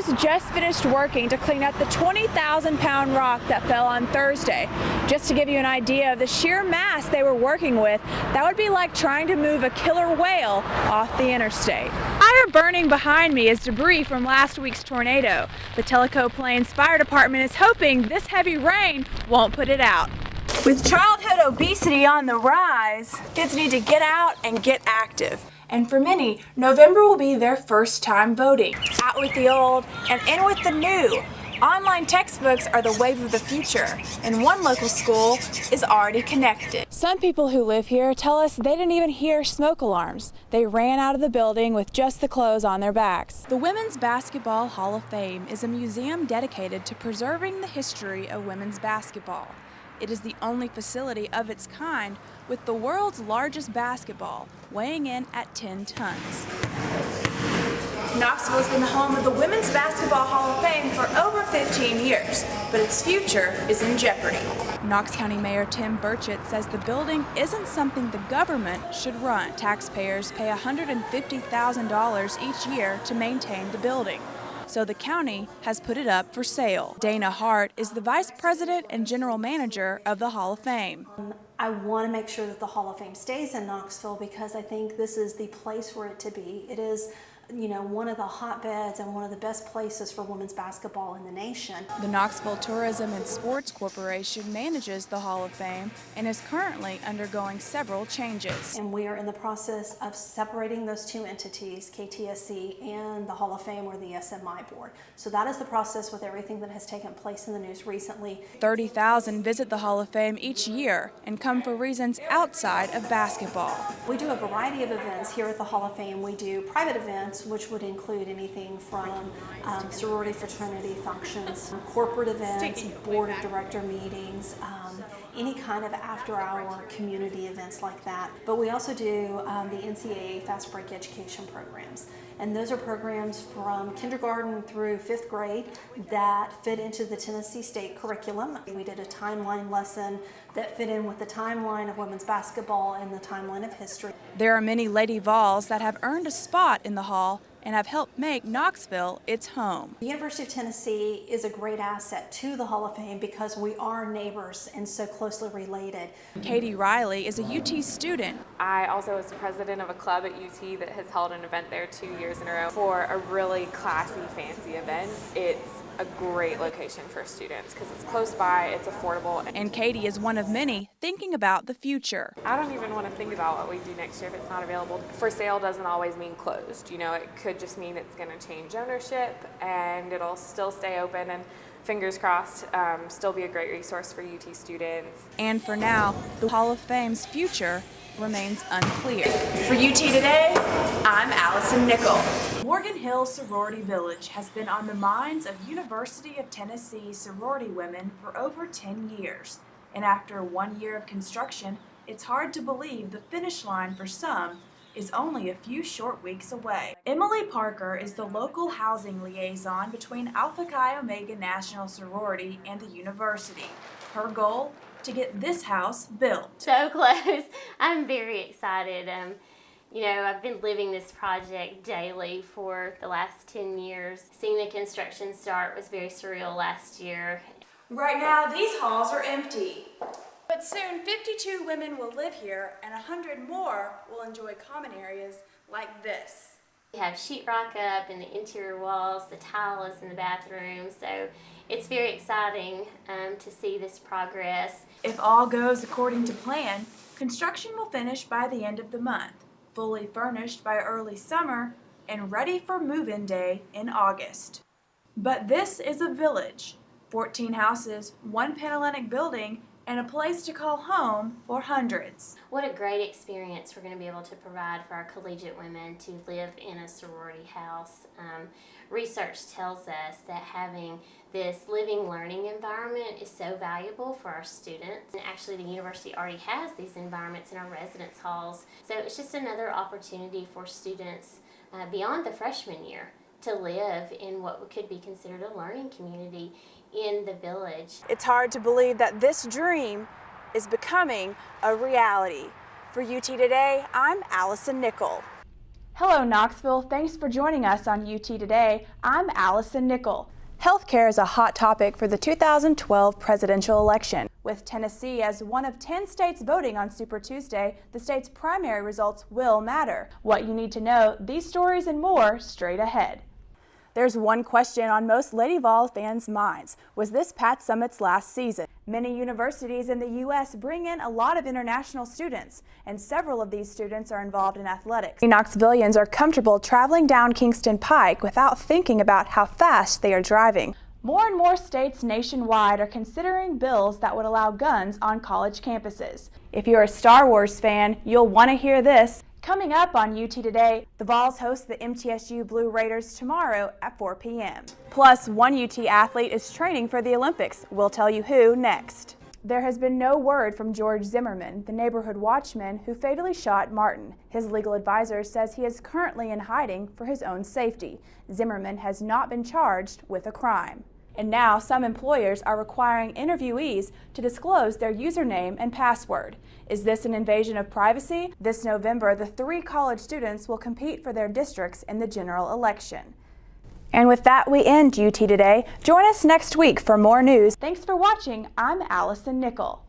crews just finished working to clean up the 20,000-pound rock that fell on Thursday. Just to give you an idea of the sheer mass they were working with, that would be like trying to move a killer whale off the interstate. Fire burning behind me is debris from last week's tornado. The Tellico Plains Fire Department is hoping this heavy rain won't put it out. With childhood obesity on the rise, kids need to get out and get active. And for many, November will be their first time voting. Out with the old and in with the new. Online textbooks are the wave of the future, and one local school is already connected. Some people who live here tell us they didn't even hear smoke alarms. They ran out of the building with just the clothes on their backs. The Women's Basketball Hall of Fame is a museum dedicated to preserving the history of women's basketball. It is the only facility of its kind with the world's largest basketball, weighing in at 10 tons. Knoxville has been the home of the Women's Basketball Hall of Fame for over 15 years, but its future is in jeopardy. Knox County Mayor Tim Burchett says the building isn't something the government should run. Taxpayers pay $150,000 each year to maintain the building, so the county has put it up for sale. Dana Hart is the vice president and general manager of the Hall of Fame. I want to make sure that the Hall of Fame stays in Knoxville because I think this is the place for it to be. It is, one of the hotbeds and one of the best places for women's basketball in the nation. The Knoxville Tourism and Sports Corporation manages the Hall of Fame and is currently undergoing several changes. And we are in the process of separating those two entities, KTSC and the Hall of Fame or the SMI board. So that is the process with everything that has taken place in the news recently. 30,000 visit the Hall of Fame each year and come for reasons outside of basketball. We do a variety of events here at the Hall of Fame. We do private events, which would include anything from sorority fraternity functions, corporate events, board of director meetings, any kind of after-hour community events like that. But we also do the NCAA Fast Break education programs. And those are programs from kindergarten through 5th grade that fit into the Tennessee State curriculum. We did a timeline lesson that fit in with the timeline of women's basketball and the timeline of history. There are many Lady Vols that have earned a spot in the Hall and have helped make Knoxville its home. The University of Tennessee is a great asset to the Hall of Fame because we are neighbors and so closely related. Katie Riley is a UT student. I also was president of a club at UT that has held an event there 2 years in a row for a really classy, fancy event. It's a great location for students because it's close by, it's affordable. And Katie is one of many thinking about the future. I don't even want to think about what we do next year if it's not available. For sale doesn't always mean closed. It could just mean it's going to change ownership and it'll still stay open and fingers crossed, still be a great resource for UT students. And for now, the Hall of Fame's future remains unclear. For UT Today, I'm Alison Nickle. Morgan Hill Sorority Village has been on the minds of University of Tennessee sorority women for over 10 years. And after 1 year of construction, it's hard to believe the finish line for some is only a few short weeks away. Emily Parker is the local housing liaison between Alpha Chi Omega National Sorority and the university. Her goal? To get this house built. So close. I'm very excited. I've been living this project daily for the last 10 years. Seeing the construction start was very surreal last year. Right now, these halls are empty. But soon, 52 women will live here, and 100 more will enjoy common areas like this. We have sheetrock up in the interior walls, the tile is in the bathroom, so it's very exciting to see this progress. If all goes according to plan, construction will finish by the end of the month, fully furnished by early summer, and ready for move-in day in August. But this is a village, 14 houses, 1 Panhellenic building, and a place to call home for hundreds. What a great experience we're going to be able to provide for our collegiate women to live in a sorority house. Research tells us that having this living learning environment is so valuable for our students. And actually the university already has these environments in our residence halls. So it's just another opportunity for students beyond the freshman year to live in what could be considered a learning community in the village. It's hard to believe that this dream is becoming a reality. For UT Today, I'm Alison Nickle. Hello Knoxville, thanks for joining us on UT Today. I'm Alison Nickle. Healthcare is a hot topic for the 2012 presidential election. With Tennessee as one of 10 states voting on Super Tuesday, the state's primary results will matter. What you need to know, these stories and more straight ahead. There's one question on most Lady Vol fans' minds. Was this Pat Summitt's last season? Many universities in the U.S. bring in a lot of international students, and several of these students are involved in athletics. Knoxvillians are comfortable traveling down Kingston Pike without thinking about how fast they are driving. More and more states nationwide are considering bills that would allow guns on college campuses. If you're a Star Wars fan, you'll want to hear this. Coming up on UT Today, the Vols host the MTSU Blue Raiders tomorrow at 4 p.m. Plus, one UT athlete is training for the Olympics. We'll tell you who next. There has been no word from George Zimmerman, the neighborhood watchman who fatally shot Martin. His legal advisor says he is currently in hiding for his own safety. Zimmerman has not been charged with a crime. And now some employers are requiring interviewees to disclose their username and password. Is this an invasion of privacy? This November, the 3 college students will compete for their districts in the general election. And with that, we end UT Today. Join us next week for more news. Thanks for watching. I'm Alison Nickle.